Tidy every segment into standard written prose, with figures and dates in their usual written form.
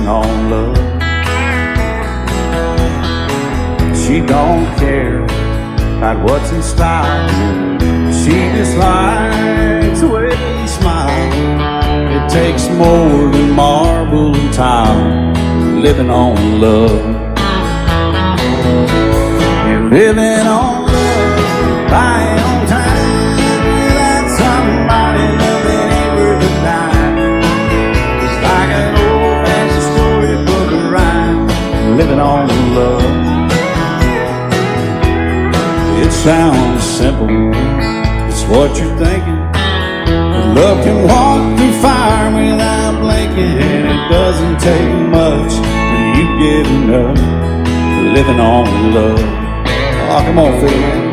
on love. She don't care about what's in style. She just likes the way he smiles. It takes more than marble and tile, living on love. You're living on love, buying on time. Without somebody loving ain't worth a dime. It's like an old-fashioned storybook rhyme, living on love. It sounds simple, it's what you're thinking. But love can walk through fire without blinking. And it doesn't take much when you get enough, living on love. Oh, come on, Phil, man.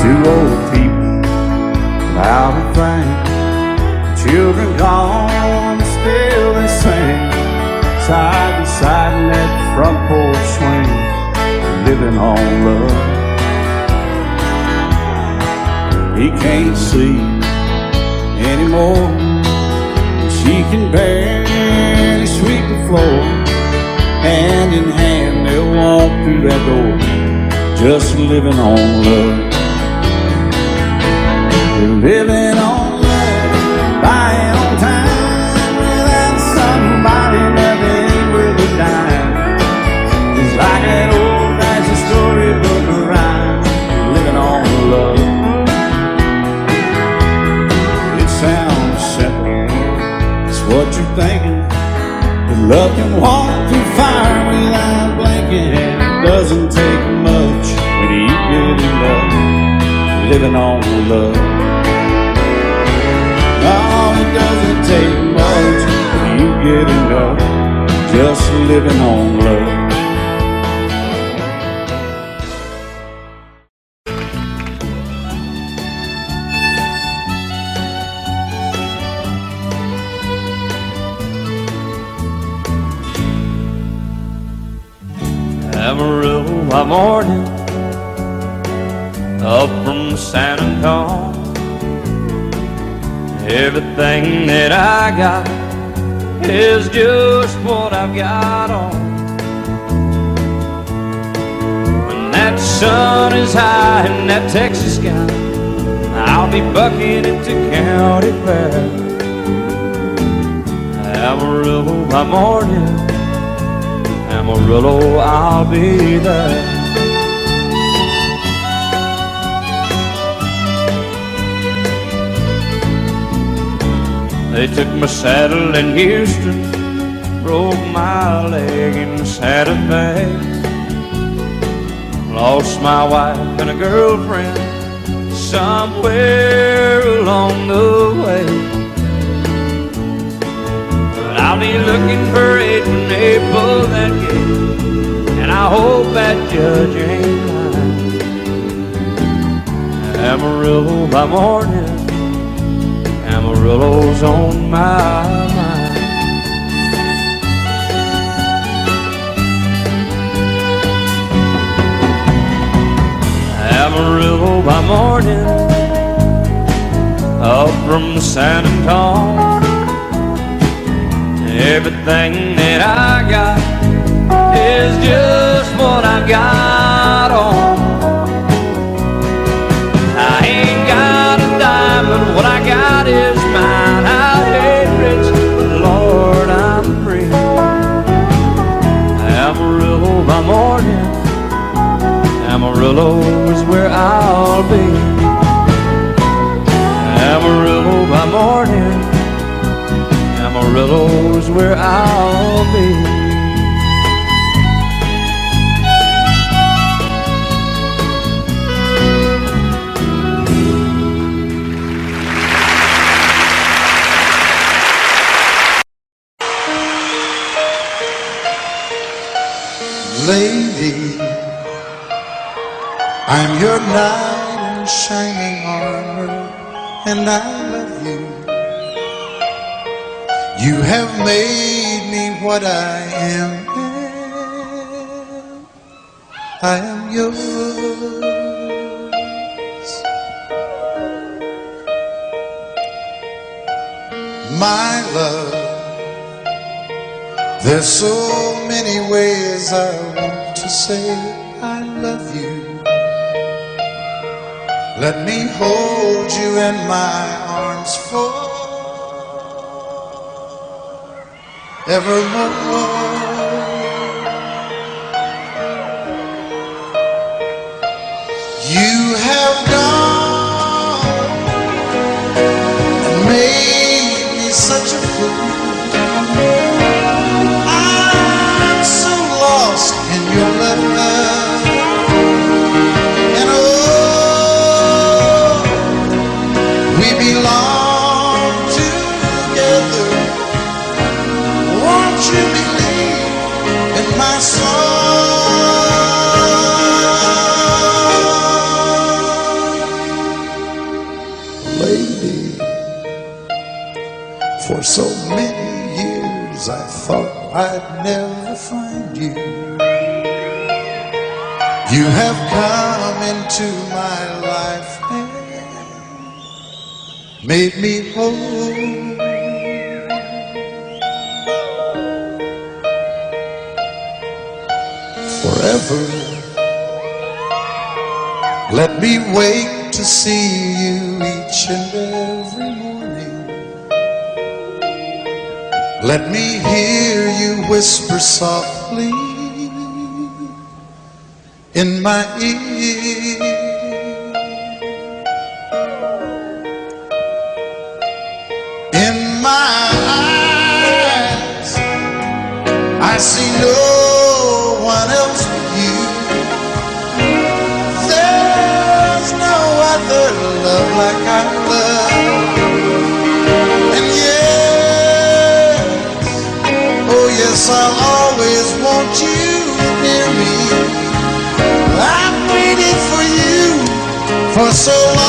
Two old people without a thing, children gone, still they sing, side by side in that front porch swing, living on love. He can't see anymore, she can barely sweep the floor. Hand in hand they'll walk through that door, just living on love. Living on love, buying on time. Without somebody, nothing ain't worth a dime. It's like an old-fashioned storybook rhyme, living on love. It sounds simple, it's what you're thinking. But love can walk through fire without blinking. And it doesn't take much when you get in love, living on love. Oh, it doesn't take much when you get enough, just living on love. Amarillo by morning, up from San Antonio. Everything that I got is just what I've got on. When that sun is high in that Texas sky, I'll be bucking into county fair. Amarillo by morning, Amarillo, I'll be there. They took my saddle in Houston, broke my leg in Santa Fe. Lost my wife and a girlfriend somewhere along the way. But I'll be looking for it when they pull that gate, and I hope that judge ain't lying. Amarillo by morning, Amarillo's on my mind. Amarillo by morning, up from San Antonio. Everything that I got is just what I've got on. I ain't got a dime, but what I got is mine. I ain't rich, but Lord, I'm free. Amarillo by morning, Amarillo is where I'll be. Amarillo by morning, Amarillo is where I'll be. lady, I'm your knight in shining armor, and I love you. You have made me what I am. I am yours. My love, there's so many ways I want to say I love you. Let me hold you in my arms forevermore. You have gone and made me such a fool. I'm so lost in your love, and oh, we belong together. Won't you believe in my song? Lady, for so many years I thought I'd never find you. You have come into my life and made me whole. Forever, let me wake to see you each and every morning. Let me hear you whisper softly in my ear. In my eyes, I see no one else but you. There's no other love like I love. And yes, oh yes, I'll always want you near me. I've waited for you for so long.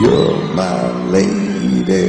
You're my lady.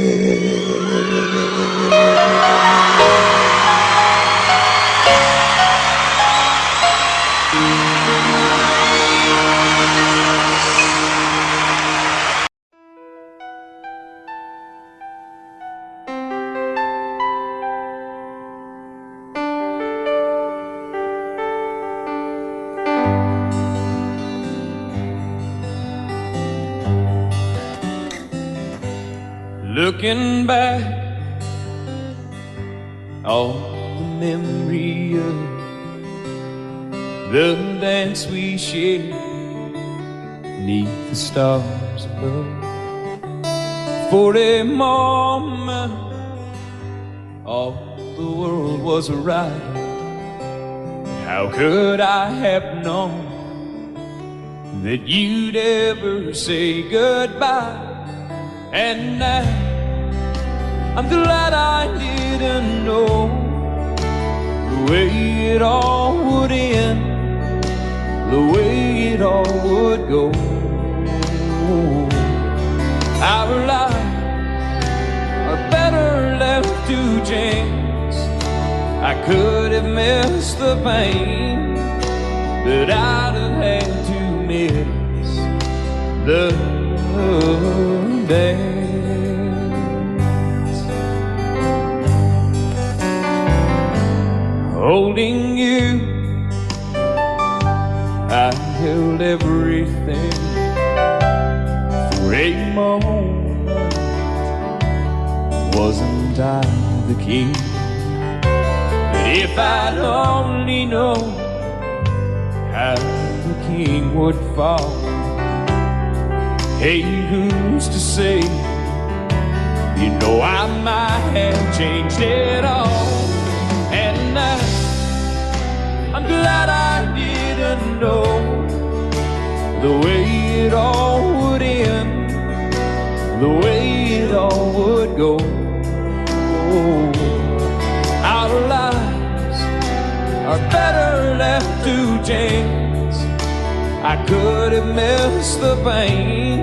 Looking back on the memory of the dance we shared beneath the stars above. For a moment, all the world was right. How could I have known that you'd ever say goodbye? And now I'm glad I didn't know the way it all would end, the way it all would go. Our lives are better left to chance. I could have missed the pain, but I'd have had to miss the dance. Holding you, I held everything for a moment. Wasn't I the king? But if I'd only known how the king would fall, hey, who's to say? You know I might have changed it all. And I'm glad I didn't know the way it all would end, the way it all would go. Our lives are better left to chance. I could have missed the pain,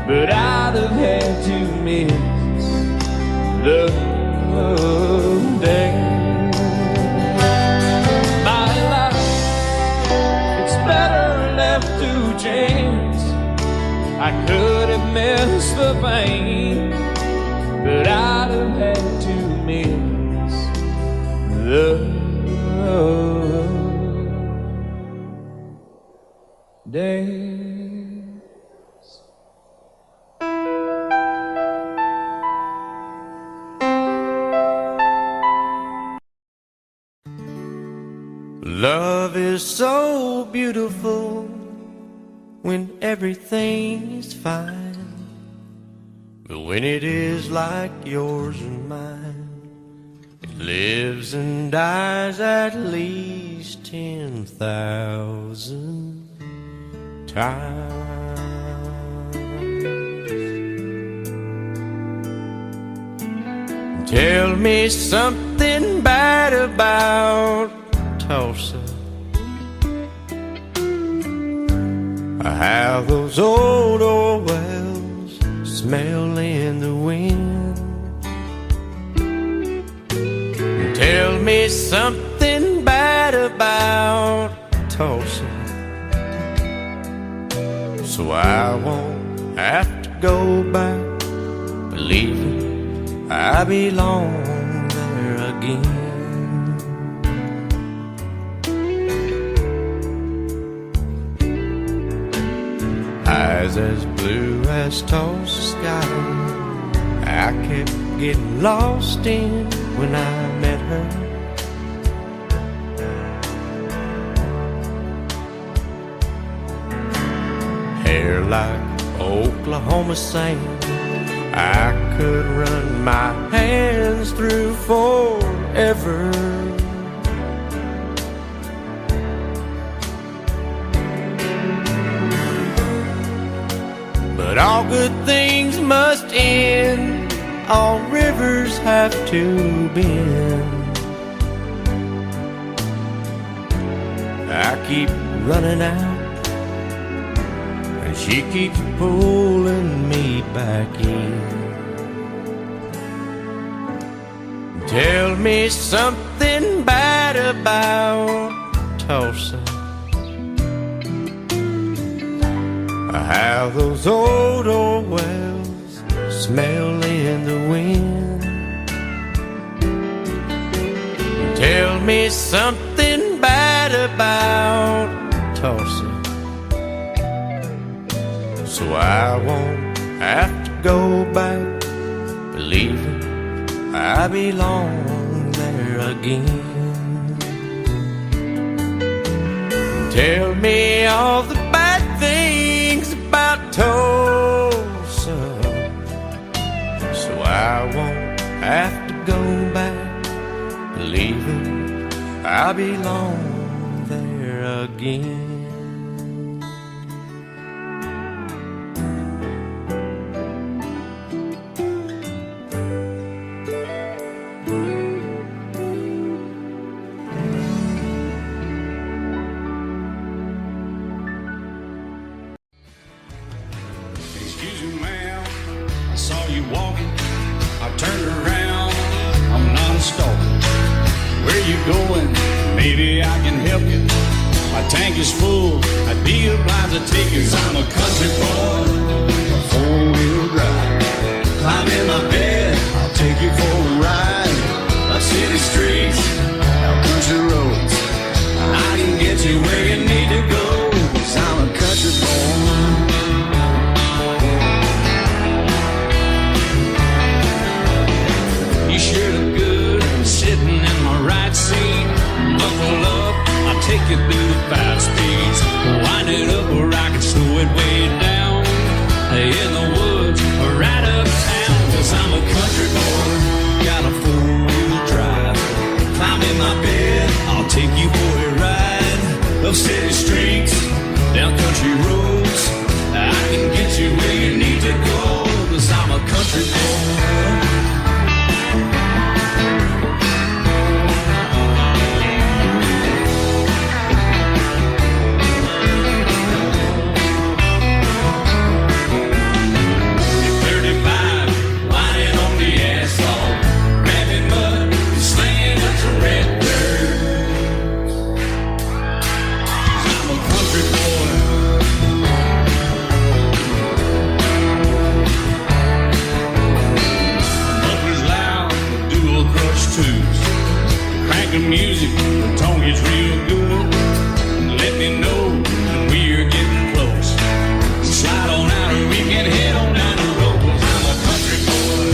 but I'd have had to miss the day. My life, it's better left to chance. I could have missed the pain, but I'd have had to miss the days. Love is so beautiful when everything is fine, but when it is like yours and mine, it lives and dies at least 10,000 times. Tell me something bad about Tulsa, how those old wells smell in the wind. Tell me something bad about Tulsa, so I won't have to go back believing I belong there again. Eyes as blue as Tulsa sky, I kept getting lost in when I met her. Hair like Oklahoma sand, I could run my hands through forever. But all good things must end, all rivers have to bend. I keep running out, and she keeps pulling me back in. Tell me something bad about Tulsa, how those old wells smell in the wind. Tell me something bad about Tulsa, so I won't have to go back believing I belong there again. Tell me all the bad things about Tulsa, so I won't have to go back believing I belong there again. Excuse me, ma'am, I saw you walking. I turned around, I'm not a stalker. Where you going? Maybe I can help you. my tank is full, I'd be obliged to take you. 'Cause I'm a country boy, a four-wheel drive. Climb in my bed, I'll take you for a ride. Up city streets, down country roads, I can get you where you need to go. 'Cause I'm a country boy. You sure look good sitting in my right seat. Buckle up, I'll take you through the 5 speeds. Wind it up where I can slow it way down. In the woods or right uptown. 'Cause I'm a country boy, got a 4-wheel drive. Climb in my bed, I'll take you for a ride. Up city streets, down country roads, I can get you where you need to go. 'Cause I'm a country boy. Music, the tone gets real good. Let me know when we're getting close. Slide on out and we can head on down the road. 'Cause I'm a country boy,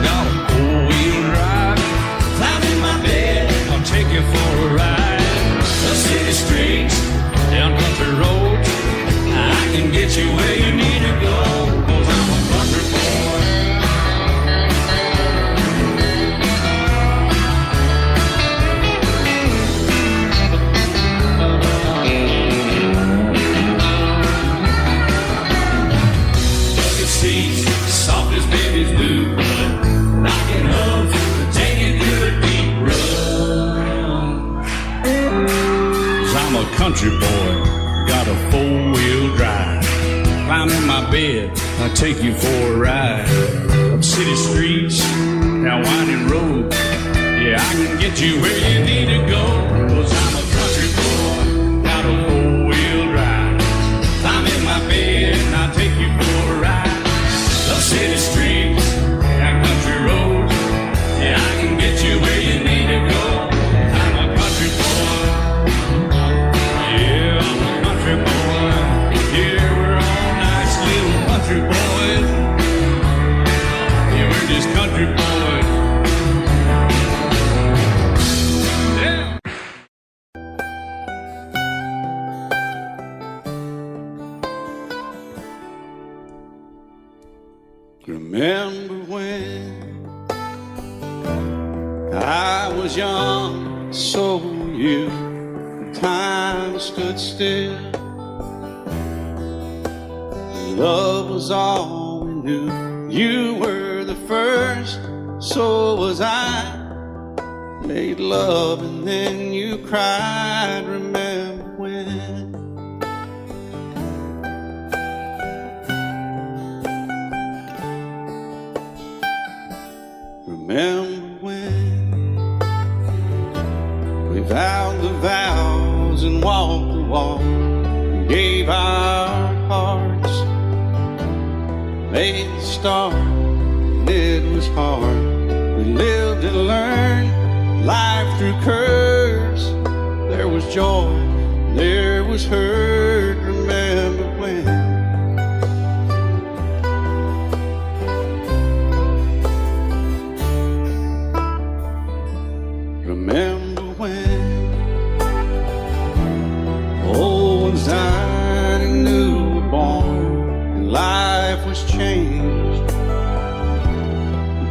got a 4-wheel drive. Climb in my bed, I'll take you for a ride. Up city streets, down country roads, I can get you where you need to go. 'Cause I'm a country boy. Soft as baby's blue blood, knocking up, taking good deep run. 'Cause I'm a country boy, got a 4-wheel drive. Climb in my bed, I'll take you for a ride. Up city streets, down winding roads, yeah, I can get you where you need to go. 'Cause I'm a country boy, got a 4-wheel drive. Climb in my bed, and I'll take you for a ride. Up city streets, down country roads, yeah, I can get you where you need to go. I'm a country boy, yeah, I'm a country boy. Yeah, we're all nice little country boys. Yeah, we're just country boys. Yeah. Remember when I was young, so were you. Time stood still. Love was all we knew. You were the first, so was I. Made love and then you cried. Remember when? Remember when we vowed the vows and walked the walk, and gave our hearts, made the start, and it was hard. We lived and learned life through curves. There was joy, there was hurt. Remember when? Remember when old ones died and new were born, and life was changed,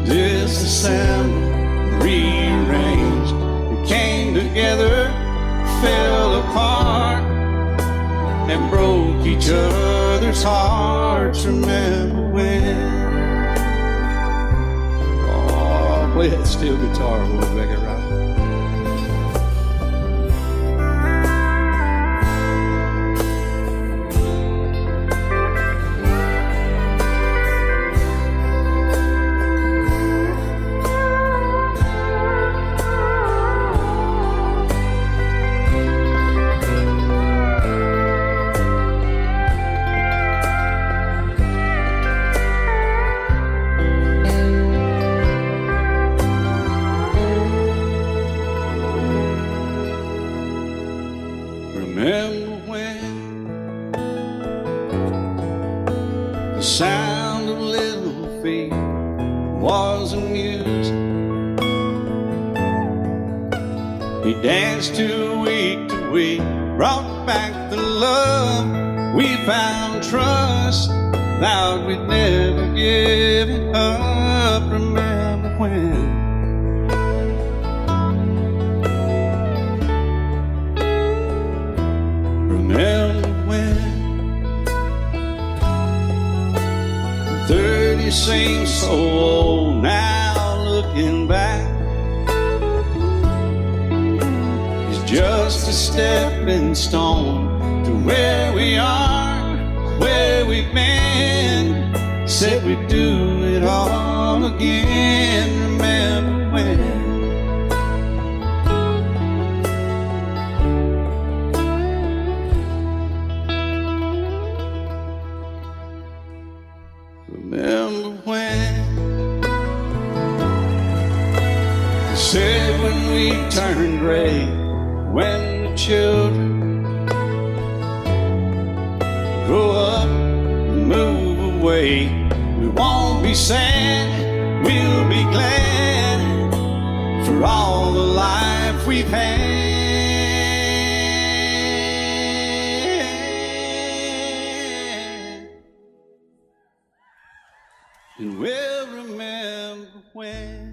disassembled, rearranged. We came together, fell apart, and broke each other's hearts. Remember when? Oh, play that steel guitar, we'll make it right. sound of little feet wasn't music. He danced to week, brought back the love. We found trust, thought we'd never give it up. Remember when? Remember when? 30 seems so old now, looking back. It's just a stepping stone to where we are, where we've been. Said we'd do it all again. Remember when? Remember when? They said when we turned gray, when the children grow up and move away, we won't be sad, we'll be glad for all the life we've had. And we'll remember when.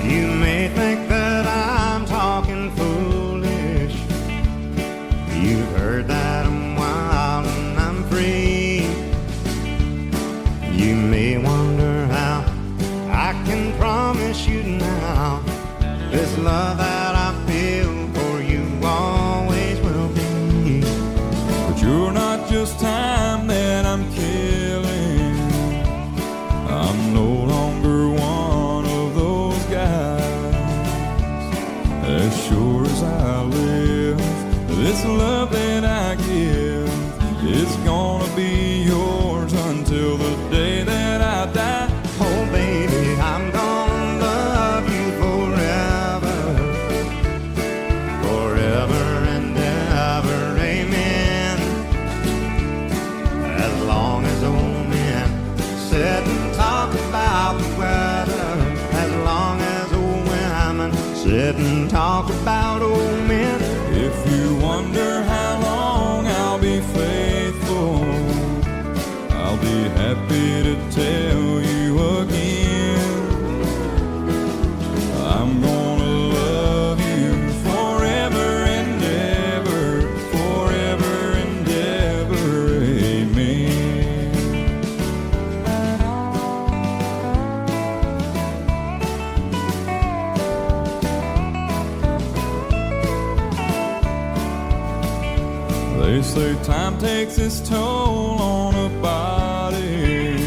You may think that I'm talking foolish. You've heard that I'm wild and I'm free. You may wonder how I can promise you now this love that I feel for you always will be. But you're not just time that I'm killing. I'm no longer one of those guys. As sure as I live, this love that I give is gonna be yours until the day that I die. Oh baby, I'm gonna love you forever, forever and ever, amen. As long as old men sit and talk about the weather, as long as old women sit and talk about old men. If you wonder how long I'll be faithful, I'll be happy to tell you again. I'm gonna love you forever and ever, forever and ever, amen. They say time takes its toll on a body,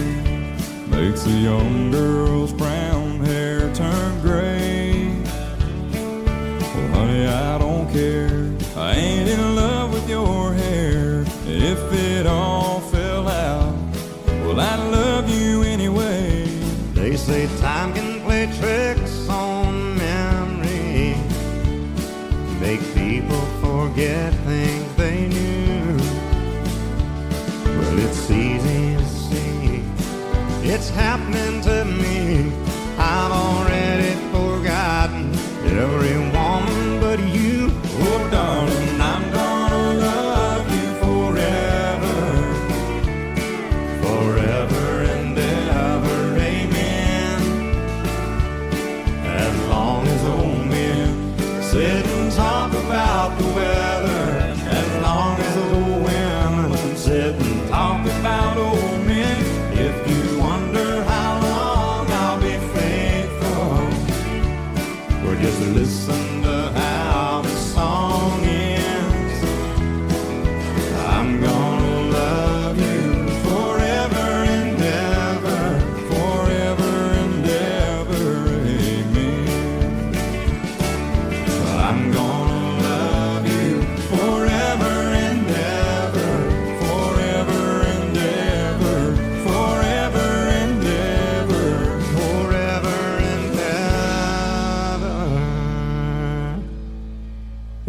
makes a young girl's brown hair turn gray. Well, honey, I don't care. I ain't in love with your hair. If it all fell out, well, I love you anyway. They say time can play tricks on memory, make people forget things they knew. Well, it's easy to see, it's happening to me. I've already forgotten every woman but you. Oh darling, I'm gonna love you forever, forever and ever, amen. As long as old men sit and talk about the weather, as long as old women sit and talk about old men. If you wonder how long I'll be faithful, or just listen to how the song ends, I'm gonna love you forever and ever, forever and ever, amen. I'm gonna love you forever and ever, forever and ever, forever and ever, forever and ever,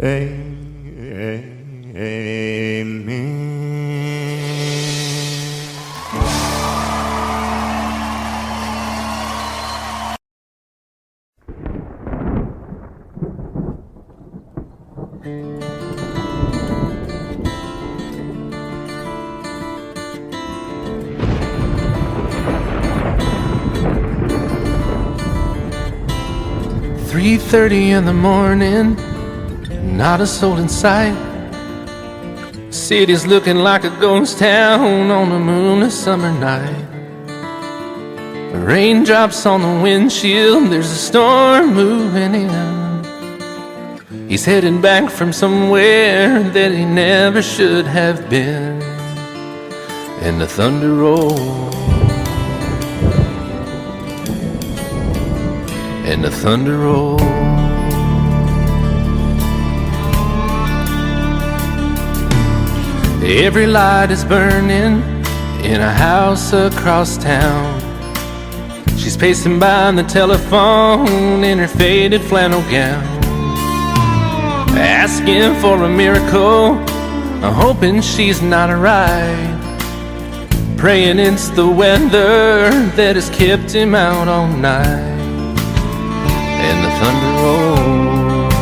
"3:30 in the morning, not a soul in sight. City's looking like a ghost town on a moonless summer night. Raindrops on the windshield, there's a storm moving in. He's heading back from somewhere that he never should have been. And the thunder rolls, and the thunder rolls. Every light is burning in a house across town. She's pacing by the telephone in her faded flannel gown, asking for a miracle, hoping she's not alright, praying it's the weather that has kept him out all night. And the thunder rolls,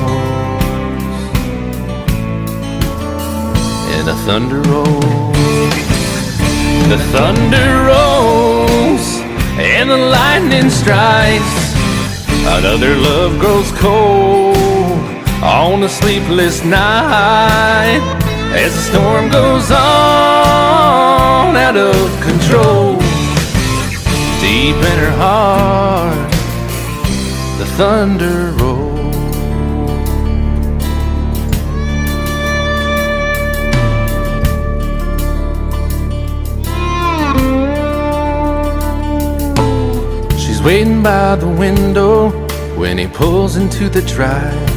and the thunder rolls. The thunder rolls, and the lightning strikes. Another love grows cold on a sleepless night, as the storm goes on out of control. Deep in her heart, the thunder rolls. She's waiting by the window when he pulls into the drive.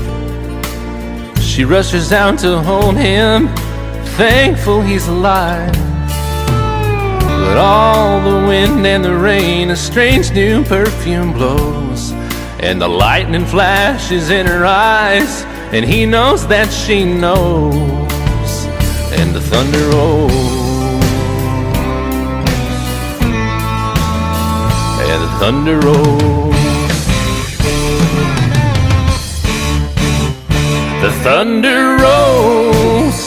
She rushes out to hold him, thankful he's alive. But all the wind and the rain, a strange new perfume blows, and the lightning flashes in her eyes, and he knows that she knows. And the thunder rolls, and the thunder rolls. The thunder rolls,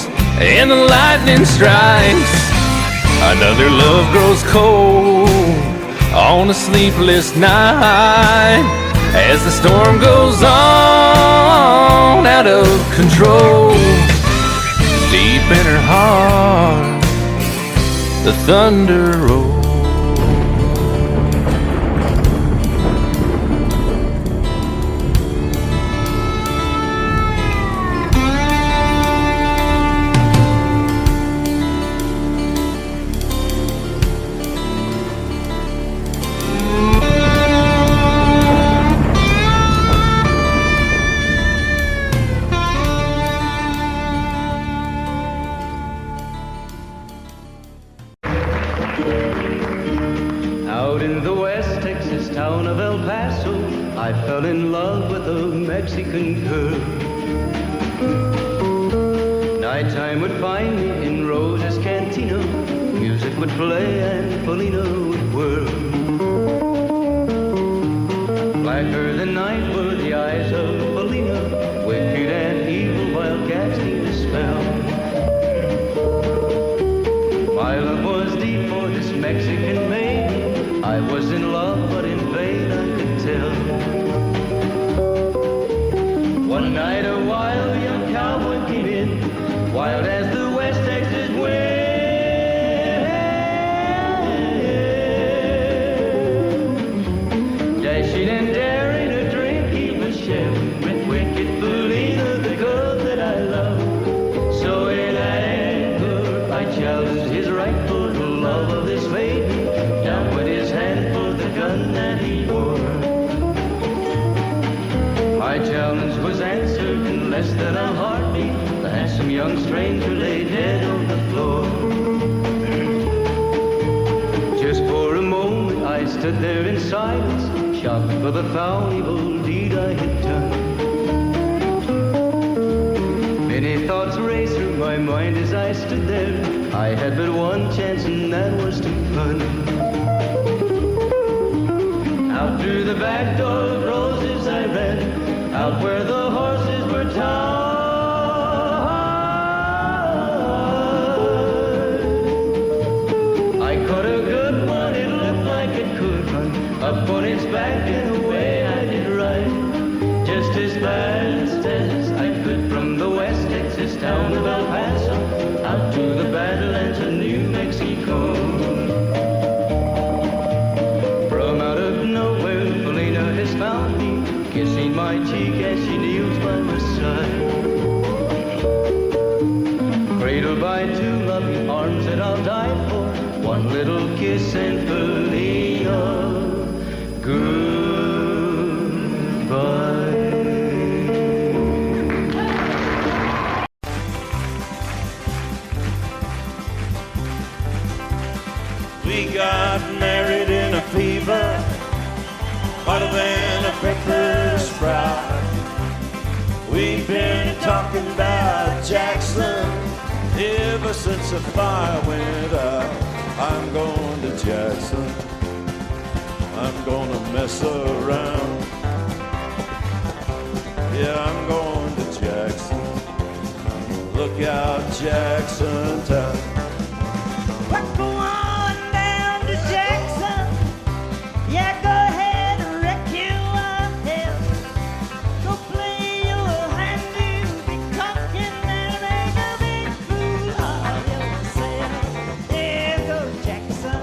and the lightning strikes. Another love grows cold on a sleepless night, as the storm goes on out of control. Deep in her heart, the thunder rolls. Out in the West Texas town of El Paso, I fell in love with a Mexican girl. Nighttime would find me in Rosa's cantina, music would play and Felina would whirl. Blacker than night were the eyes of Felina, wicked and evil while casting a spell. My love was deep for this Mexican maiden, I was in love, but in vain I could tell. One night a wild young cowboy came in, wild as the West Texas wind. Dashing and daring a drink he was sharing with wicked Felina, the girl that I love. So in anger I challenged his right for the love of this maiden. Down went his hand for the gun that he wore. My challenge was answered in less than a heartbeat. The handsome young stranger lay dead on the floor. Just for a moment I stood there in silence, shocked for the foul evil deed I had done. find as I stood there, I had but one chance and that was to run. Out through the back door of roses I ran, out where the horses were tied. I caught a good one, it looked like it could run up on its back and away I did ride, just as fast as I could from the West Texas town of El Paso out to the Badlands of New Mexico. From out of nowhere, Felina has found me, kissing my cheek as she kneels by my side. Cradled by two loving arms that I'll die for, one little kiss and Felina, goodbye. We got married in a fever, hotter than a pepper sprout. We've been talking about Jackson ever since the fire went out. I'm going to Jackson, I'm gonna mess around. Yeah, I'm going to Jackson, look out Jackson town. We're going down to Jackson. Yeah, go ahead and wreck your hell. Go play your hand, you'll be talking and make a big fool of yourself. Yeah, go Jackson.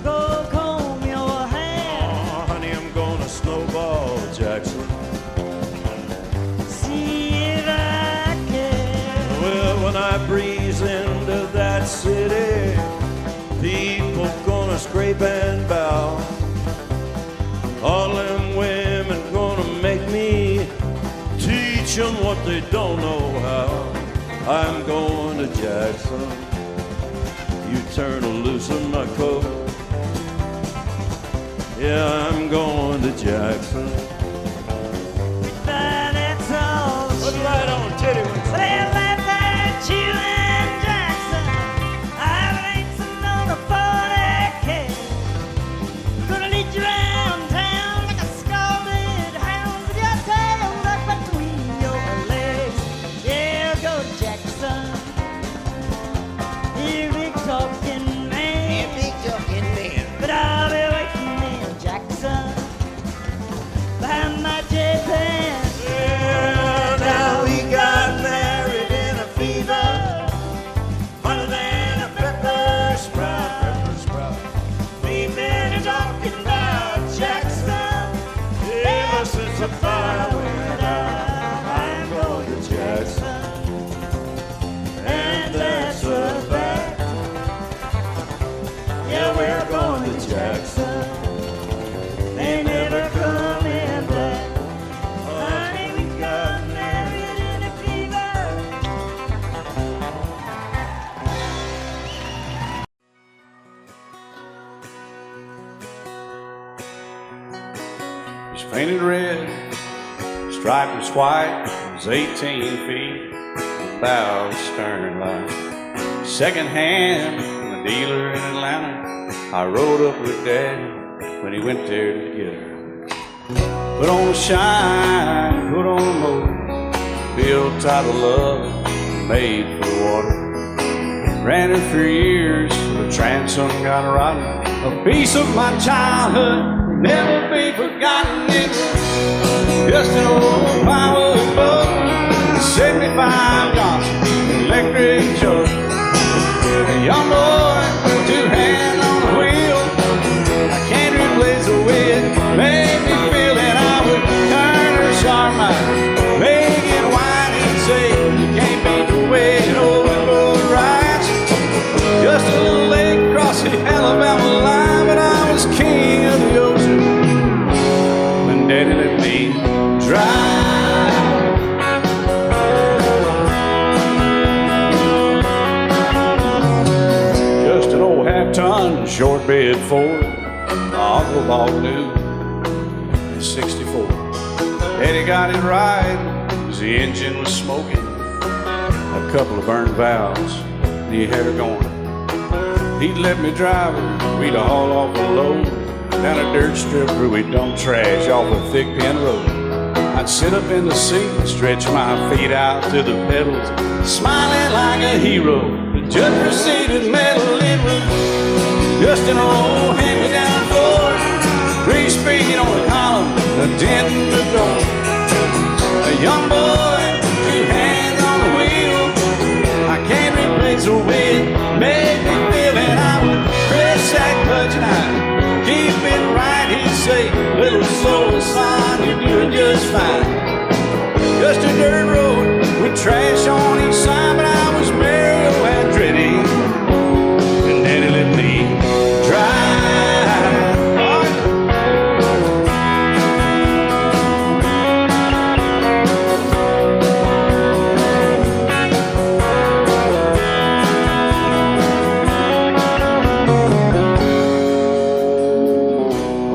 Go comb your hair. Oh, honey, I'm gonna snowball Jackson. See if I can. Well, when I breeze into that city, people gonna scrape and bow. All them women gonna make me teach them what they don't know how. I'm going to Jackson, you turn loose in my coat. Yeah, I'm going to Jackson. But that's all. Put it right on, titty whips. Well, I bet you and Jackson, I ain't sitting on a 40K. Gonna lead you around town like a scalded hound with your tail tucked between your legs. Yeah, go Jackson, you big talking man. But I'll be waiting in Jackson behind my J-Pan. Yeah, now we got married in a fever, hotter than a pepper sprout. We've been talking about Jackson ever since the fire went out. I'm going to Jackson, and that's a fact. Yeah, we're going to Jackson. They never coming back. Honey, we got married in a fever. It's painted red, striped was white, it was 18 feet, bow stern line. Second hand from a dealer in Atlanta, I rode up with Dad when he went there to get her. Put on a shine, put on a motor, built out of love, made for water. Ran her for years, the transom got rotten. A piece of my childhood will never be forgotten. It's just an old power boat, 75 Johnson, electric jug. A young boy, two hands on the wheel. I can't replace the way it made me feel that I would turn her sharp mind, make it whine and say, you can't beat the way an old boat rides. Just a little lake across the Alabama line, but I was king of the ocean when Daddy let me drive. Just an old half-ton short bed Ford my uncle bought new in '64. Daddy got it right, 'cause the engine was smoking. a couple of burned valves, and he had her going. He'd let me drive her, we'd haul off a load down a dirt strip where we dumped trash off a thick pin road. I'd sit up in the seat and stretch my feet out to the pedals, smiling like a hero. The judge proceeded meddling with just an old hand-me-down Ford, 3-speed on the column, a dent in the door. A young boy, 2 hands on the wheel. I can't replace the way it made me feel, and I would press that clutch and I'd keep it right. He'd say, little soul, son, you're doing just fine. Just a dirt road with trash on each side, but I was Mario Andretti, and Daddy let me drive.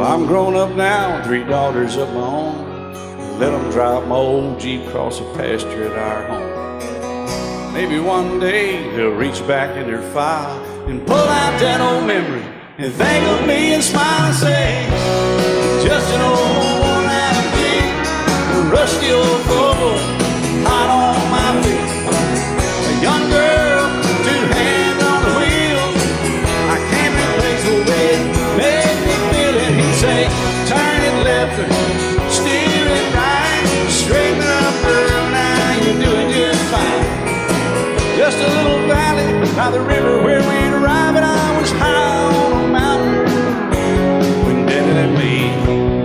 I'm grown up now, 3 daughters of my own. Let them drive my old Jeep across the pasture at our home. Maybe one day they'll reach back in their file and pull out that old memory and think of me and smile and say, just an old worn-out Jeep, a rusty old Volvo, hot on my feet. A young girl, 2 hands on the wheel. I can't replace the way it made me feel it. He'd say, turn it left or steer it right, straighten up, girl, now you're doing just fine. Just a little valley by the river where we'd arrive, and I was high on a mountain when Daddy let me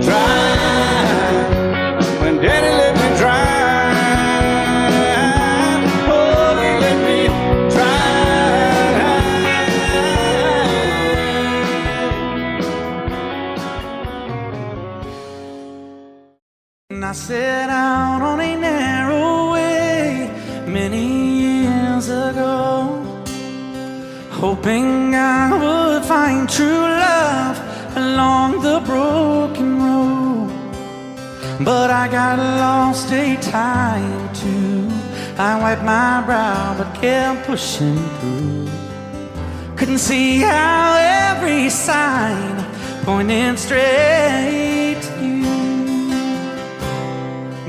drive. When Daddy let me drive, oh, he let me drive. And I set out on a narrow way many years ago, hoping I would find true love along the broken road. But I got lost a time or two. I wiped my brow but kept pushing through. Couldn't see how every sign pointed straight to you.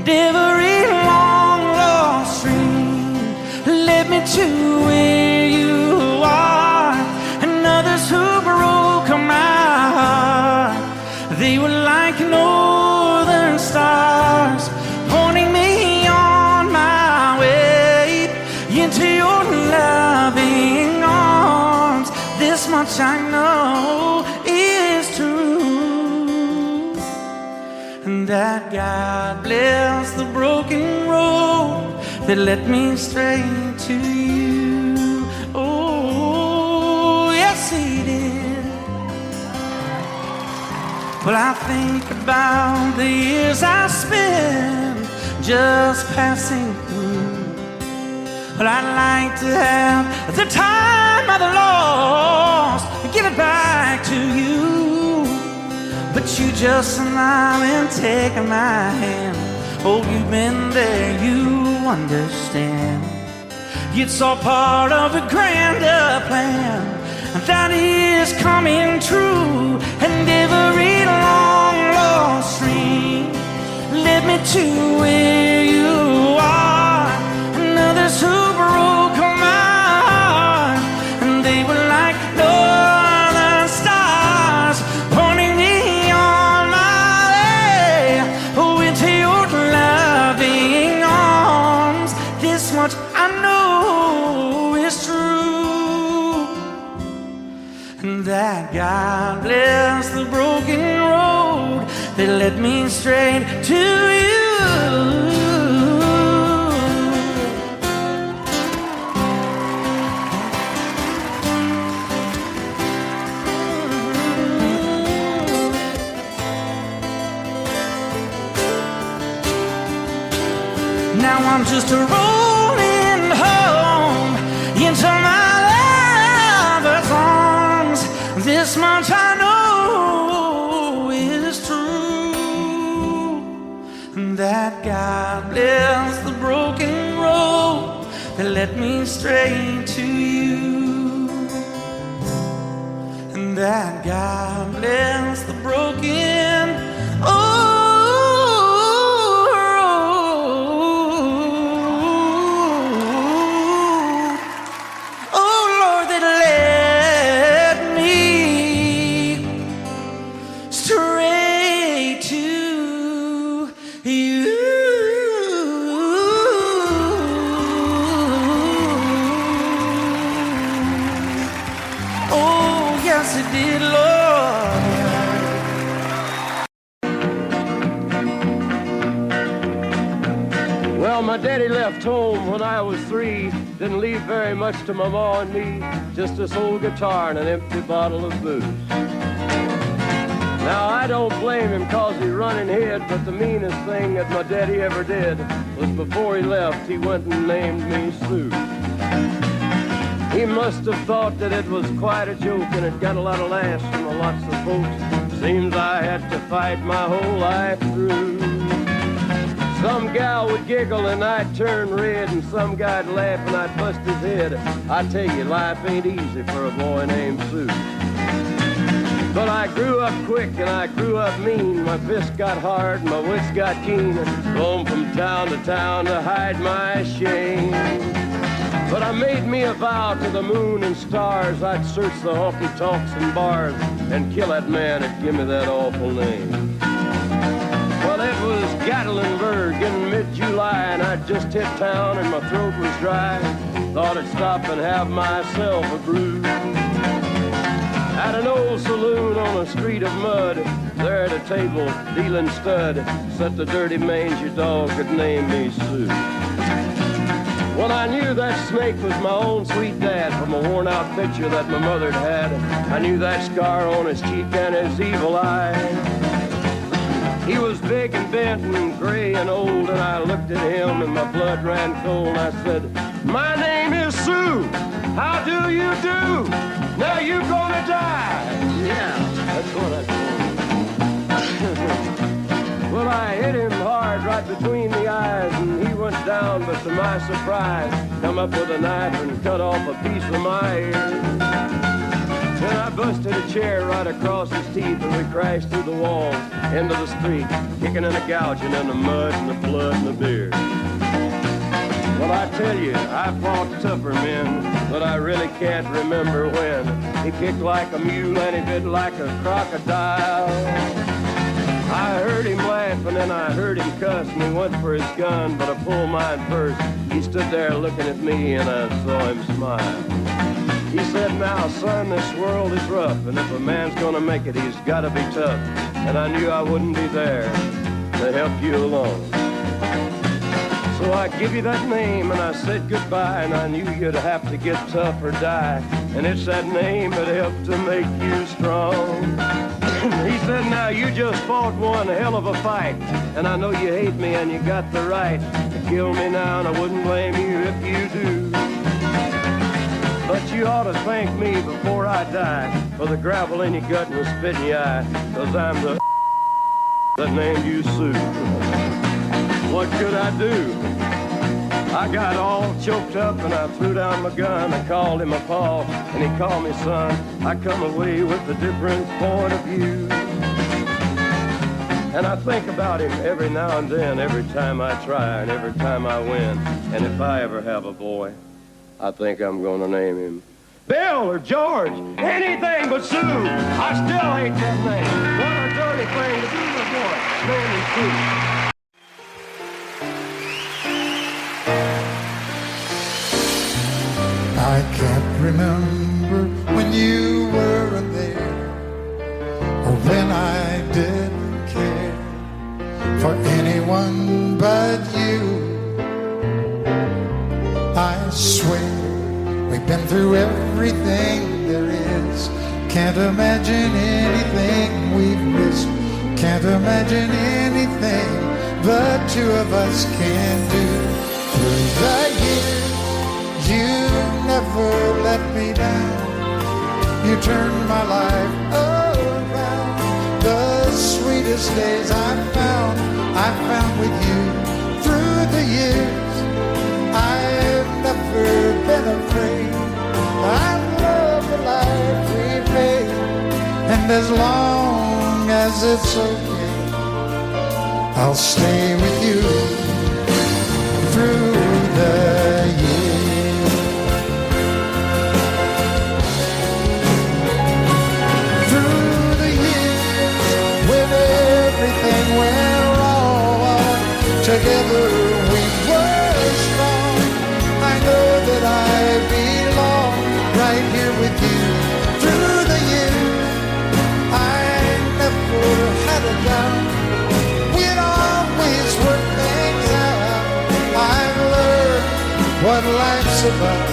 Every long lost stream led me to where you are, and others who broke my heart, they were like northern stars, pointing me on my way into your loving arms. This much I know is true, and that God bless the broken road that led me straight to you. Oh, yes, He did. Well, I think about the years I spent just passing through. Well, I'd like to have the time of the lost and give it back to you. But you just smile and take my hand. Oh, you've been there, you understand. It's all part of a grander plan that is coming true. And every long lost stream led me to where you are, and others who broke my heart, and they were like northern stars, pointing me on my way into your loving arms. This much I know is true, and that God bless the broken road that led me straight to you. Now I'm just rolling home into my lover's arms. This much I know is true, that God bless the broken road that led me straight to you. And that God bless the broken. Well, my daddy left home when I was 3. Didn't leave very much to my ma and me. Just this old guitar and an empty bottle of booze. Now, I don't blame him cause he run and hid, but the meanest thing that my daddy ever did was before he left, he went and named me Sue. He must have thought that it was quite a joke and it got a lot of laughs from lots of folks. Seems I had to fight my whole life through. Some gal would giggle and I'd turn red, and some guy'd laugh and I'd bust his head. I tell you, life ain't easy for a boy named Sue. But I grew up quick and I grew up mean. My fists got hard and my wits got keen. Roamed from town to town to hide my shame. But I made me a vow to the moon and stars, I'd search the honky-tonks and bars and kill that man that give me that awful name. Well, it was Gatlinburg in mid-July, and I'd just hit town and my throat was dry. Thought I'd stop and have myself a brew. At an old saloon on a street of mud, there at a table, dealing stud, sat the dirty mangy dog that named me Sue. Well, I knew that snake was my own sweet dad from a worn-out picture that my mother'd had. I knew that scar on his cheek and his evil eye. He was big and bent and gray and old, and I looked at him and my blood ran cold. I said, "My name is Sue. How do you do? Now you're gonna die." Yeah, that's what I told him. Well, I hit him hard right between the eyes, and he went down, but to my surprise, come up with a knife and cut off a piece of my ear. Then I busted a chair right across his teeth, and we crashed through the walls into the street, kicking and a gouging in the mud and the blood and the beer. Well, I tell you, I fought tougher men, but I really can't remember when. He kicked like a mule and he bit like a crocodile. I heard him laugh and then I heard him cuss, and he went for his gun, but I pulled mine first. He stood there looking at me and I saw him smile. He said, "Now, son, this world is rough, and if a man's gonna make it, he's gotta be tough." And I knew I wouldn't be there to help you along. So I give you that name and I said goodbye, and I knew you'd have to get tough or die. And it's that name that helped to make you strong. He said, "Now you just fought one hell of a fight, and I know you hate me and you got the right to kill me now, and I wouldn't blame you if you do. But you ought to thank me before I die for the gravel in your gut and the spit in your eye, 'cause I'm the that named you Sue." What could I do? I got all choked up and I threw down my gun. I called him my pa and he called me son. I come away with a different point of view. And I think about him every now and then, every time I try and every time I win. And if I ever have a boy, I think I'm gonna name him Bill or George, anything but Sue. I still hate that name. What a dirty thing to do to a boy. Name him Sue. I can't remember when you weren't there, or when I didn't care for anyone but you. I swear we've been through everything there is. Can't imagine anything we've missed. Can't imagine anything the two of us can do. Through the years, you never let me down. You turned my life around. The sweetest days I found with you. Through the years, I've never as long as it's okay, I'll stay with you through the years. Through the years, when everything went wrong, together we were strong. I know that I belong right here with you. Through the years, I never had a doubt. We'd always work things out. I've learned what life's about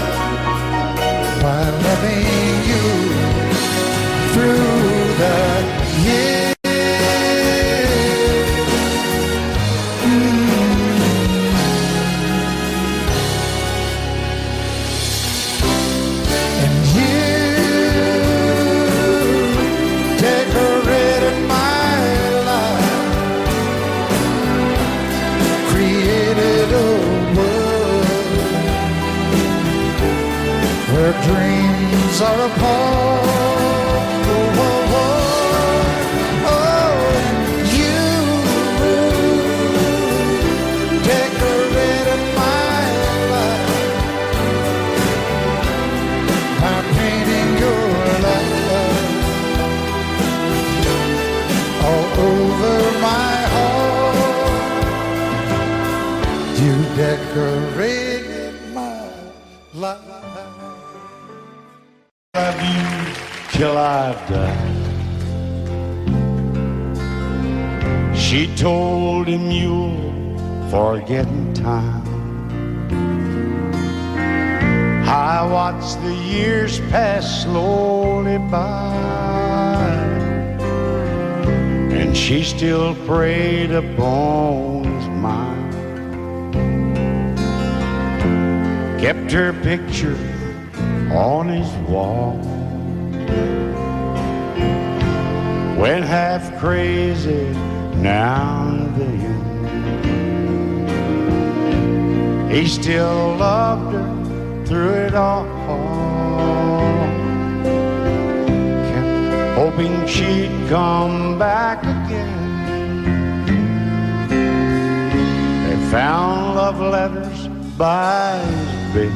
by loving you through the years. And you decorated my life, created a world where dreams are apart. Oh, oh, oh, oh, you decorated my life by painting your life all over my heart. You decorated my life. Love you till I die. She told him you'll forget in time. I watched the years pass slowly by, and she still preyed upon his mind. Kept her picture on his wall. Went half crazy now and then. He still loved her through it all. Kept hoping she'd come back again. They found love letters by his bed,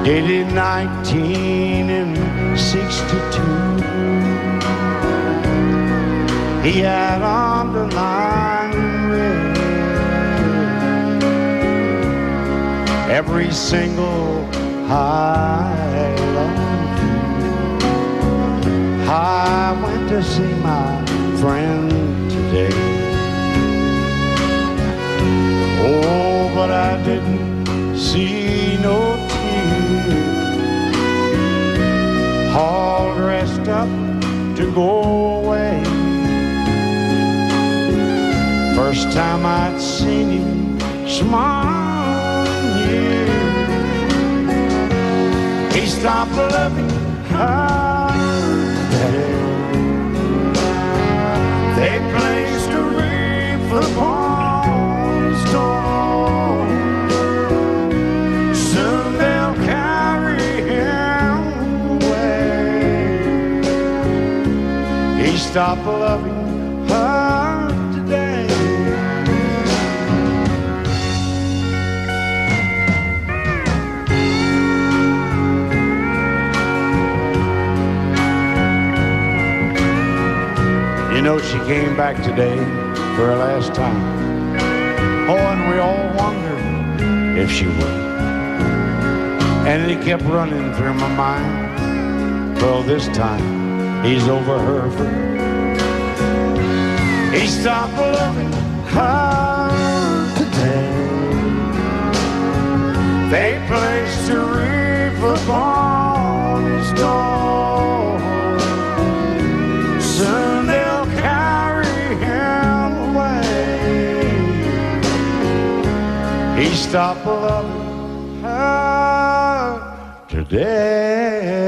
dated 1962. He had underlined red every single I love you. I went to see my friend today. Oh, but I didn't see no tears, all dressed up to go away. First time I'd seen him smile in years. He stopped loving her today. They placed a wreath upon his door. Soon they'll carry him away. He stopped loving her today. You know, she came back today for her last time. Oh, and we all wondered if she would. And it kept running through my mind. Well, this time, he's over her for good. He stopped loving her today. They placed a wreath upon his door. Soon they'll carry him away. He stopped loving her today.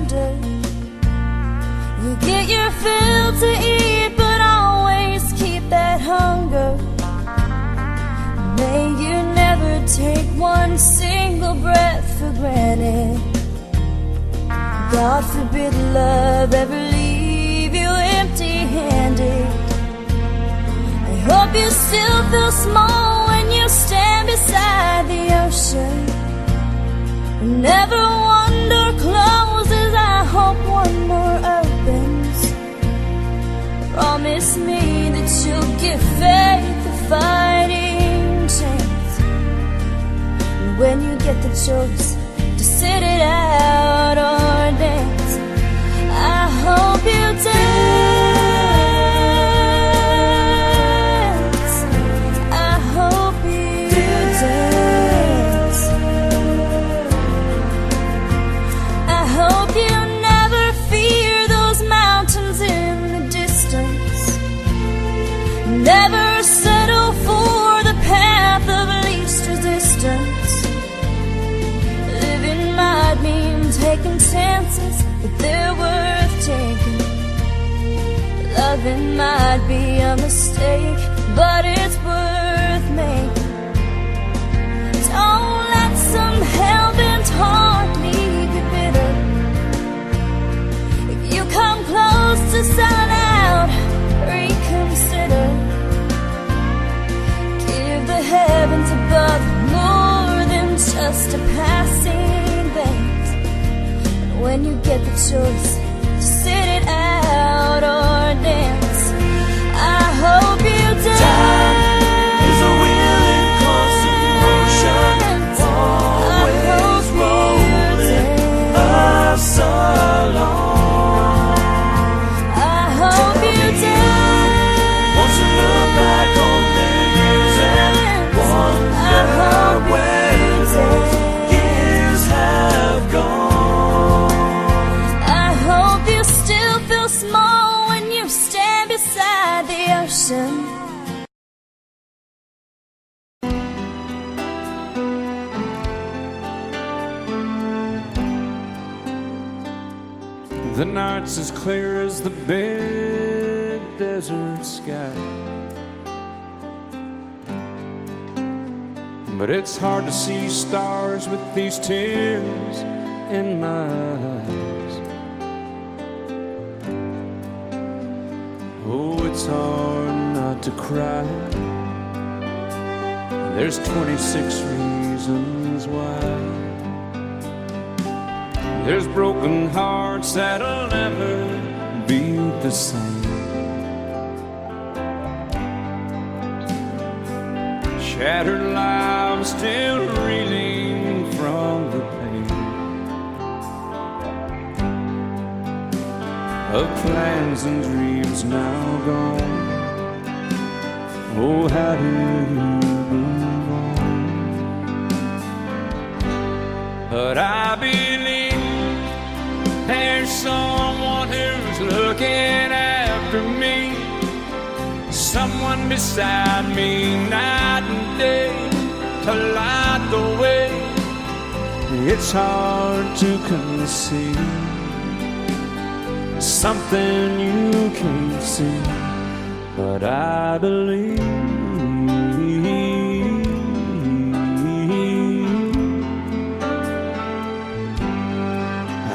wonder. You get your fill to eat, but always keep that hunger. May you never take one single breath for granted. God forbid love ever leave you empty-handed. I hope you still feel small when you stand beside the ocean. Never one door closes, I hope one more opens. Promise me that you'll give faith a fighting chance. And when you get the choice to sit it out or dance, I hope you dance. I hope you dance. I hope you never fear those mountains in the distance. Never settle for the path of least resistance. Living might mean taking chances, but they're worth taking. Loving might be a mistake, but it's worth making. Don't let some hell-bent heart leave you bitter. If you come close to selling out, reconsider. Give the heavens above more than just a passing glance. And when you get the choice to sit it out or dance, I hope you dance. Time is a wheel in constant motion, always rolling us along. I hope you dance. Won't you look back on the years and wonder where those years have gone? I hope you still feel small when you stand beside the ocean. The night's as clear as the big desert sky, but it's hard to see stars with these tears in my eyes. Oh, it's hard not to cry. There's 26 reasons why. There's broken hearts that'll never be the same. Shattered lives still reeling from the pain of plans and dreams now gone. Oh, how do you move on? But I believe there's someone who's looking after me, someone beside me night and day to light the way. It's hard to conceive something you can't see, but I believe.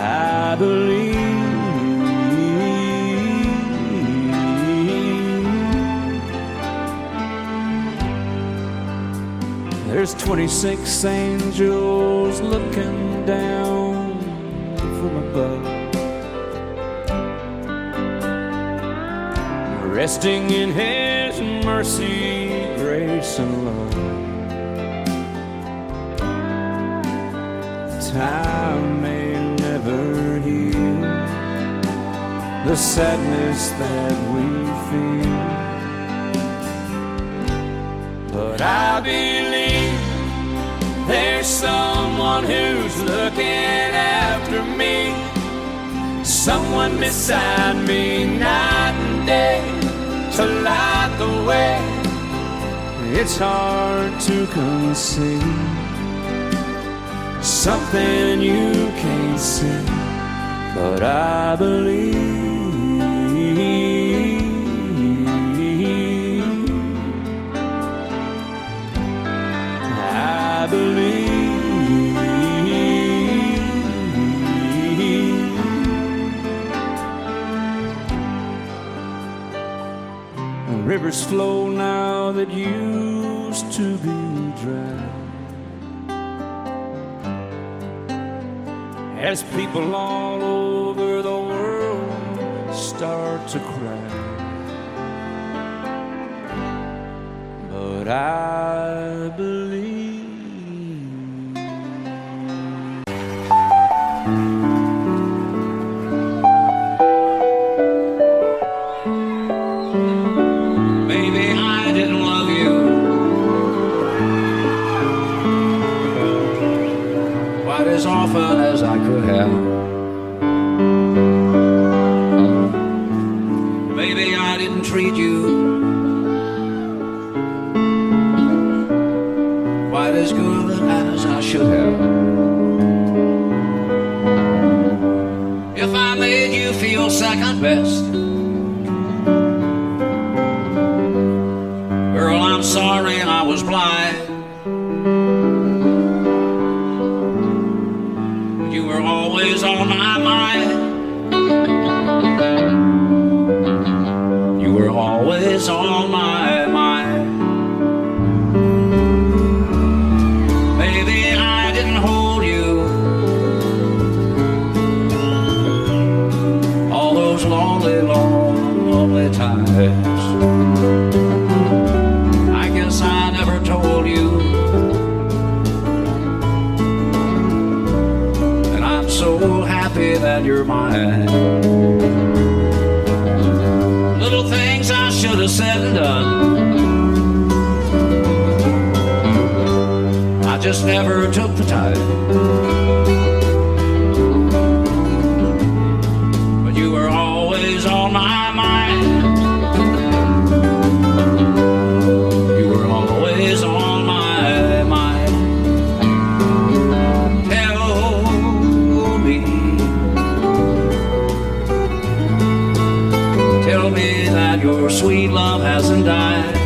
I believe. There's 26 angels looking down from above, resting in His mercy, grace, and love. Time may never heal the sadness that we feel, but I believe there's someone who's looking after me, someone beside me night and day to light the way. It's hard to conceive something you can't see, but I believe. I believe. Rivers flow now that used to be dry, as people all over the world start to cry. But I believe. Maybe I didn't love you quite as often as I could have. Maybe I didn't treat you quite as good as I should have. If I made you feel second best, girl, I'm sorry I was blind. You were always on my mind. You were always on my mind. Maybe I didn't hold you all those lonely, lonely times. I guess I never told you, and I'm so happy that you're mine. Little things I should have said and done, I just never took the time. But you were always on my mind. You were always on my mind. Tell me that your sweet love hasn't died,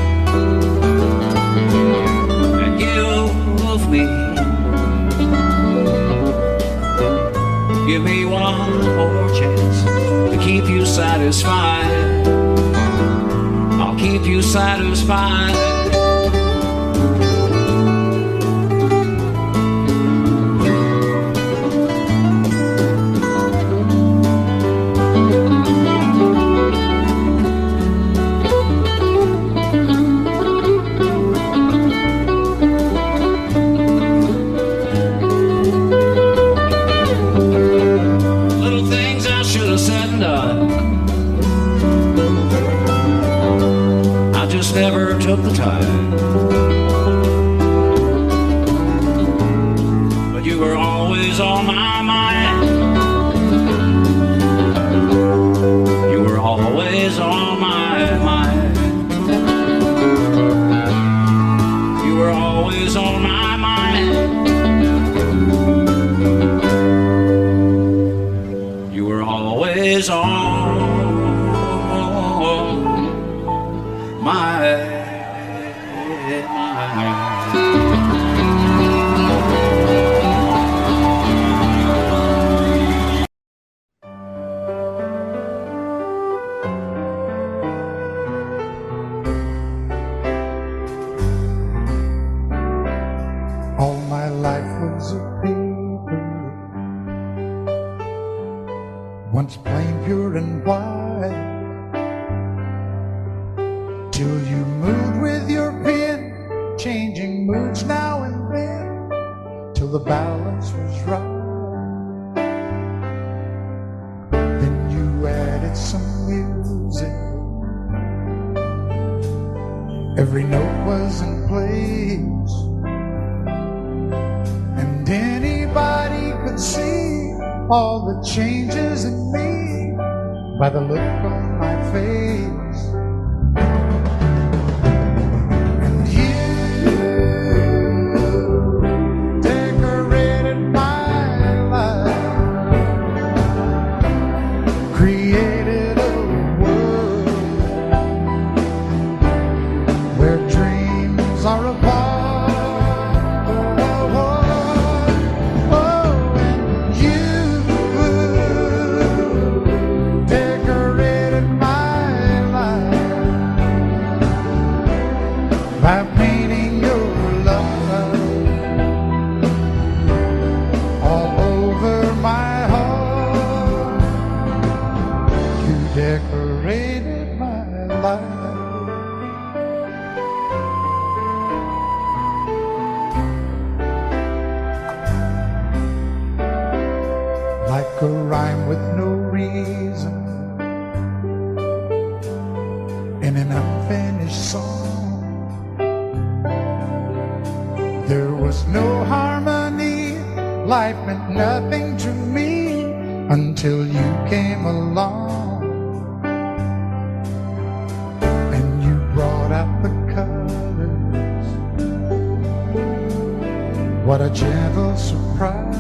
and give me one more chance to keep you satisfied. I'll keep you satisfied. Never took the time, but you were always on my mind. You were always on my mind. You were always on my mind. You were always on my All my life was a paper, once plain, pure and white, till you moved with your pen, changing moods now and then, till the balance was right. Then you added some music, every note was in place, and anybody could see all the changes in me by the look on my face. And you decorated my life decorated my life. Like a rhyme with no reason in an unfinished song. There was no harmony, life meant nothing to me until you came along. And you brought out the colors. What a gentle surprise.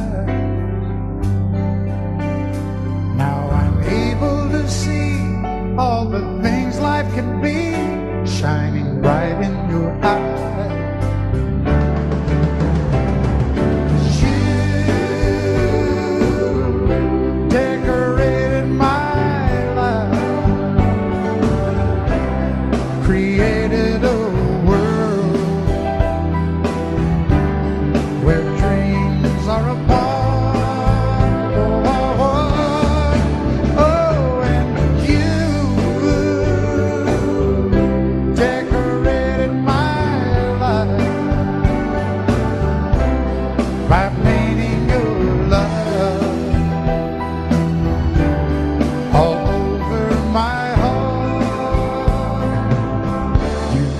Now I'm able to see all the things life can be, shining bright in your eyes.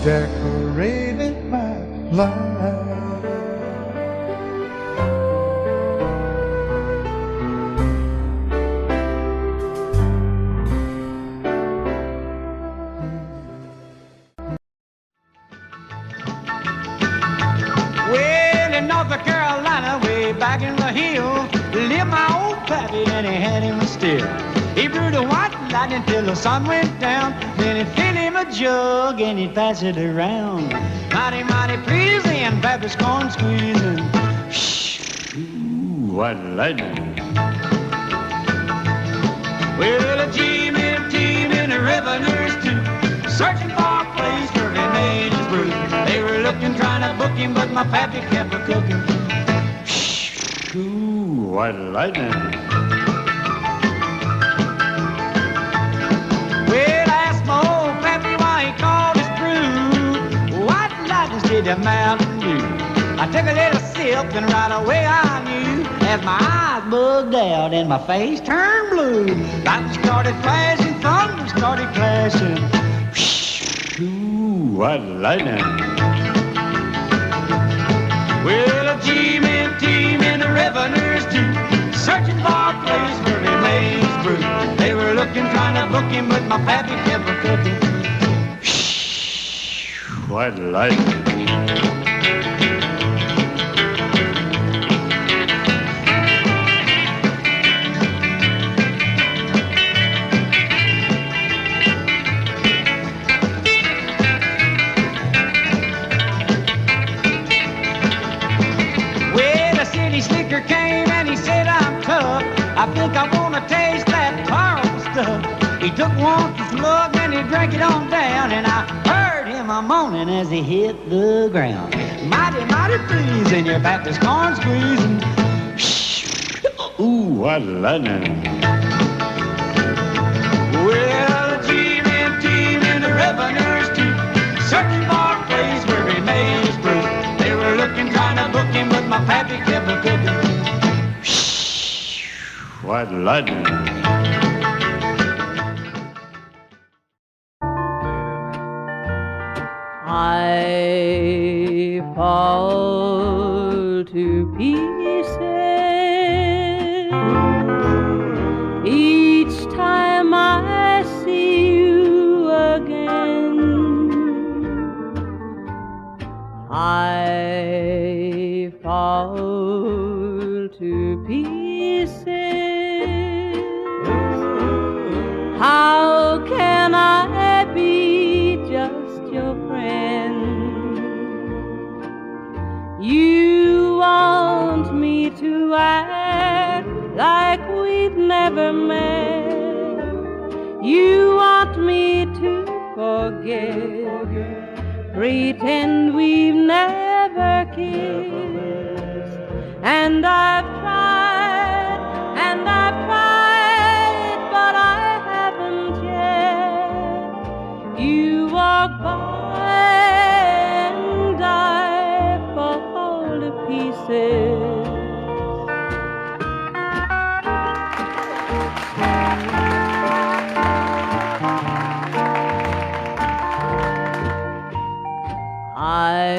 Decorated my life. Well, in North Carolina, way back in the hills, lived my old pappy, and he had him still. He brewed a white lightning till the sun went down. Then he'd fill him a jug and he'd pass it around. Mighty, mighty pleasing, Pappy's corn squeezing. Ooh, white lightning. Well, a G-men team in the revenues too, searching for a place where he made his brew. They were looking, trying to book him, but my pappy kept a-cooking. Ooh, white lightning. Well, I asked my old pappy why he called his brew White Lightning did the Mountain Dew. I took a little sip and right away I knew, as my eyes bugged out and my face turned blue. Lightning started flashing, thunder started clashing. Ooh, white lightning. Well, a G-men team in the revenues too, searching for a place where he made his brew. They were looking, trying to book him, but my pappy kept a cooking. White lightning. Well, a city slicker came and he said, I'm tough. I think I want to taste that terrible stuff. He took one slug and he drank it on down, and I heard him a moaning as he hit the ground. Mighty, mighty pleasing, your Baptist corn squeezing. Ooh, what lightning. Well, a G-men team in the revenues too, searching for a place where he made his brew. They were looking, trying to book him, but my pappy kept a cooking. What lightning. I fall to pieces each time I see you again. I fall to pieces. How can I be just your friend? You want me to act like we've never met. You want me to forget, pretend we've never kissed. And I've tried, but I haven't yet. walk by and I fall to pieces. I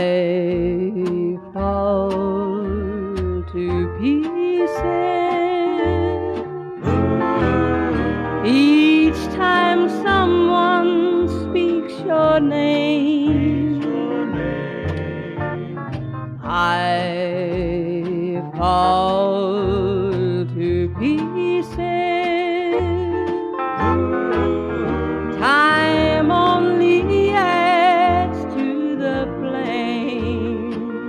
fall to pieces each time someone speaks your name. I fall to pieces. Time only adds to the flame.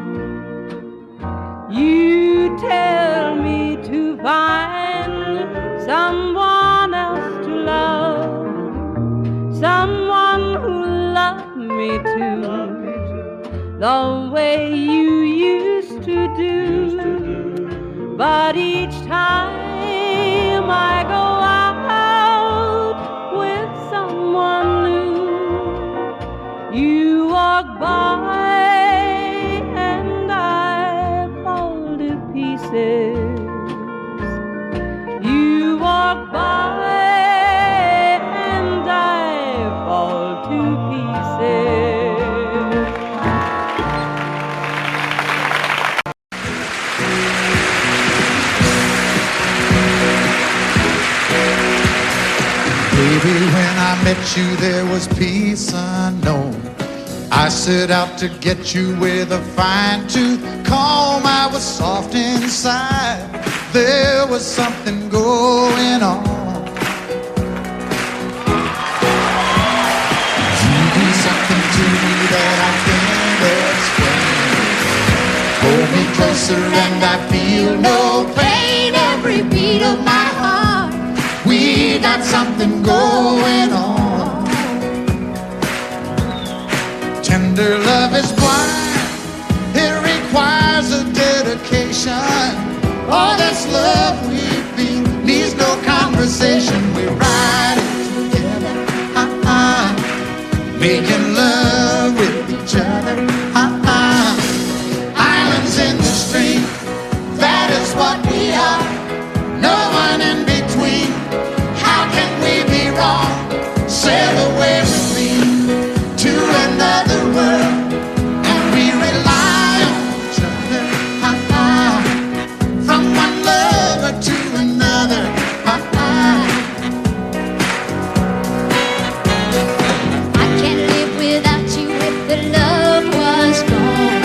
You tell me to find someone else to love, someone who loved me too, the way you used to do. But each time I go out with someone new, you walk by and I fall to pieces. You walk by and I fall to pieces. Baby, when I met you, there was peace unknown. I set out to get you with a fine tooth comb. I was soft inside. There was something going on. You do something to me that I can't explain. Hold me closer and I feel no pain. Every beat of my heart, we got something going on. Tender love is blind. It requires a dedication. All this love we feel needs no conversation. We ride it together, making love with each other, Islands in the stream, that is what we are. No one in between. How can we be wrong? Sail away with me to another world, and we rely on each other, from one lover to another, I can't live without you if the love was gone.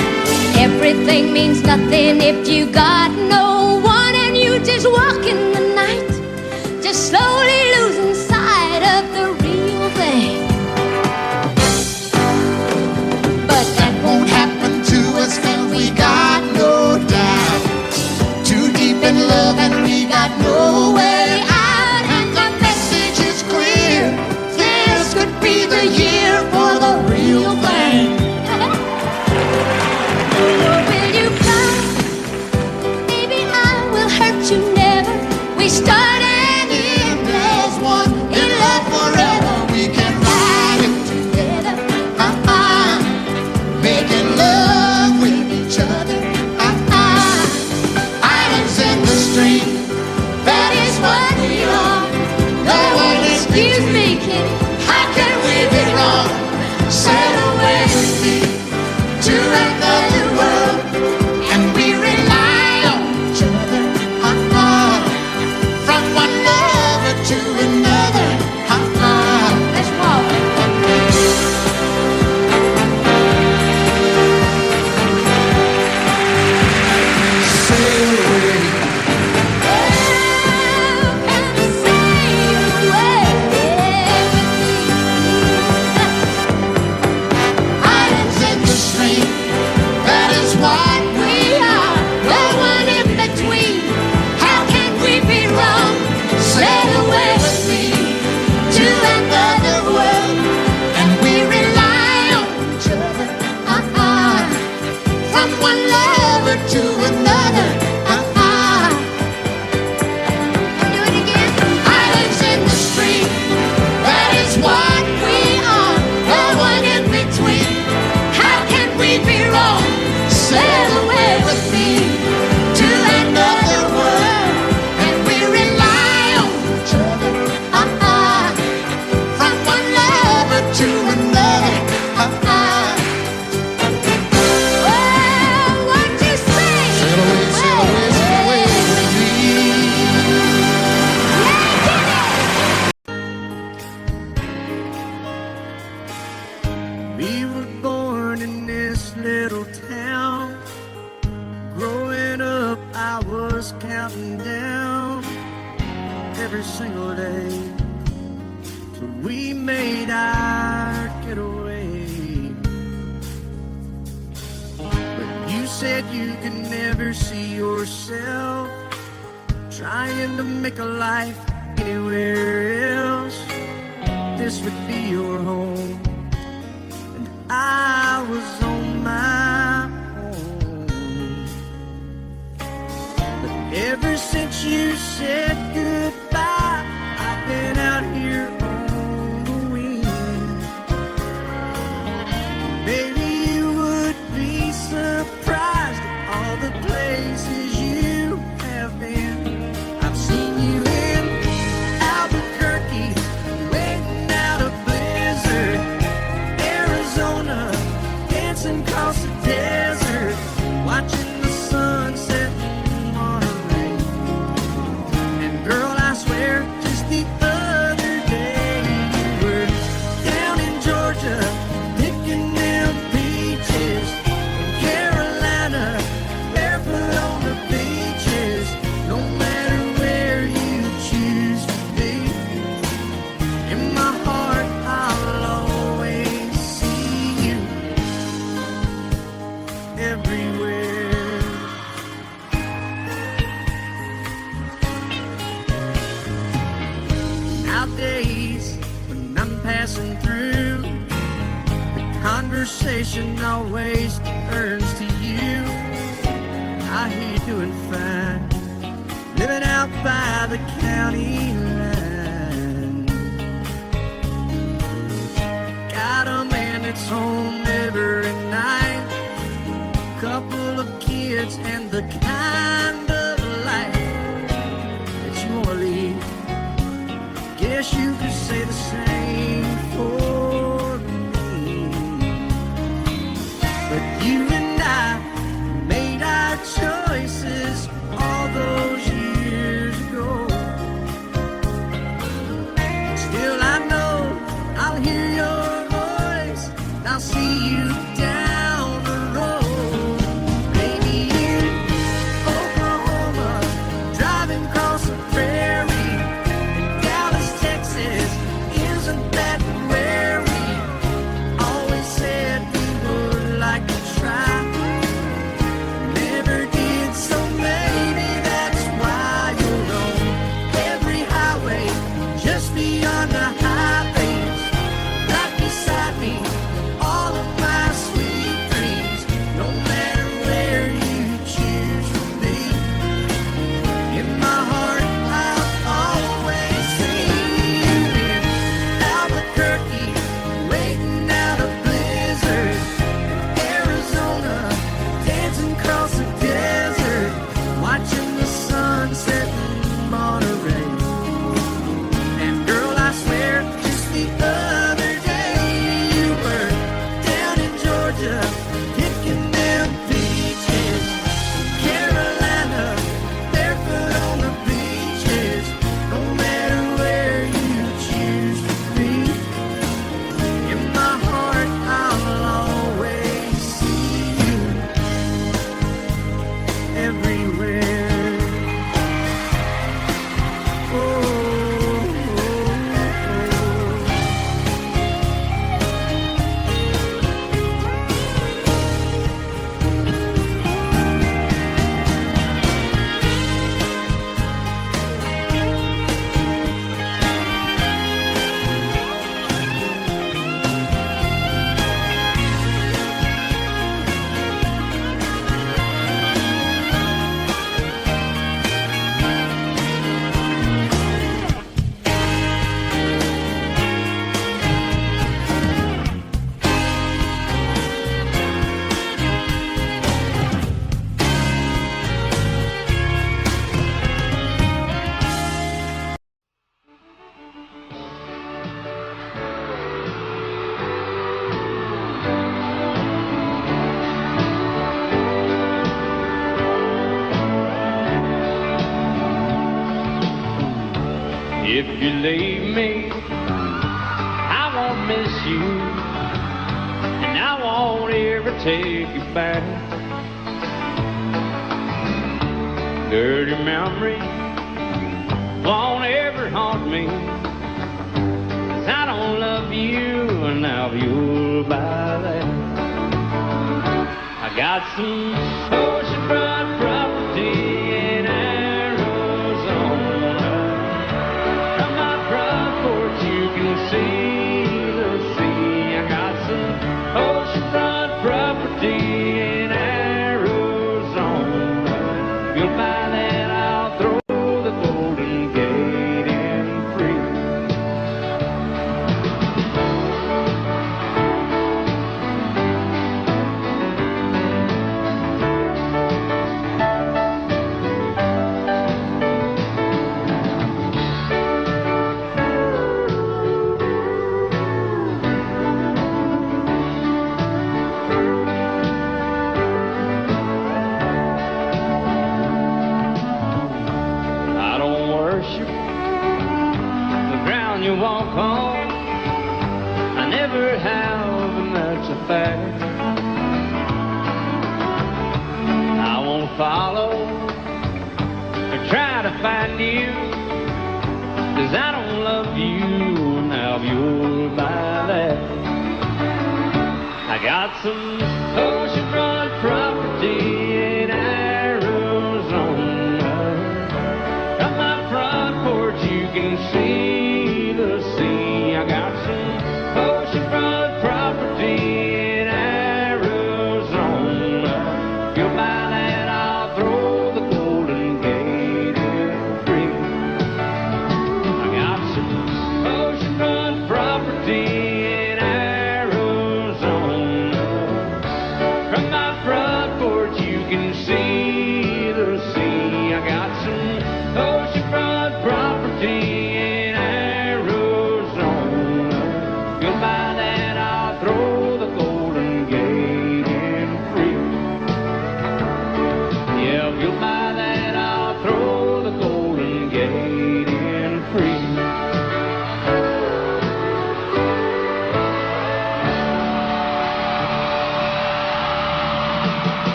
Everything means nothing if you got no one, and you just walk in the night, just slowly losing sight of the real thing. but that won't happen to us, and we got no doubt. Too deep in love and we got no way out, and the message is clear. This could be the year for the real thing. Will you come? Baby, I will hurt you never. We start and end as one. In love forever, we can ride it together, making love with each other, islands in the stream, that is what we are. No one is Excuse me, kitty. How can we be wrong? Sail away with me to another world, and we rely on each other, from one lover to another, Let's walk. sail away. Come sail away. said you could never see yourself trying to make a life anywhere else. This would be your home, and I was on my own. But ever since you said goodbye, I've been out here on the wing. Maybe you would be surprised at all the places you have been. I've seen you in Albuquerque, waiting out a blizzard, Arizona, dancing across the desert, watching the sunset in Monterey. And girl, I swear, just the other day you were down in Georgia, picking them peaches, in Carolina, barefoot on the beaches. No matter where you choose to be, in my heart I'll always see you everywhere. Nowadays, when I'm passing through, the conversation always turns to you. I hear you doing fine, living out by the county line. Got a man that's home every night, couple of kids, and the kind of life that you wanna lead. Guess you could say the same for me. But you and I made our choices all those years ago. Still I know I'll hear your voice, and I'll see you down the road. Maybe in Oklahoma, driving across the prairie, Dallas, Texas, isn't that where we always said we would like to try? Never did, so maybe that's why you're on every highway, just beyond the highways, right beside me, all of my sweet dreams. No matter where you choose to be, in my heart I'll always see you in Albuquerque, waiting out a blizzard, Arizona, dancing across the desert, watching the sunset in Monterey. And girl, I swear, just the other day you were down in Georgia, picking them peaches, Carolina, barefoot on the beaches. No matter where you choose to be, in my heart I'll always see you everywhere. Oh, oh, oh. If you leave me, I won't miss you, and I won't ever take you back. Dirty memories won't ever haunt me, 'cause I don't love you, and now you'll buy that. I got some oceanfront property in Arizona. From my front porch you can see the sea. I got some oceanfront property in Arizona. If you'll buy that, I'll throw the Golden Gate in free. I don't worship the ground you walk on. I never have, and that's a fact. I won't follow or try to find you, 'cause I don't love you, now you'll buy that. I got some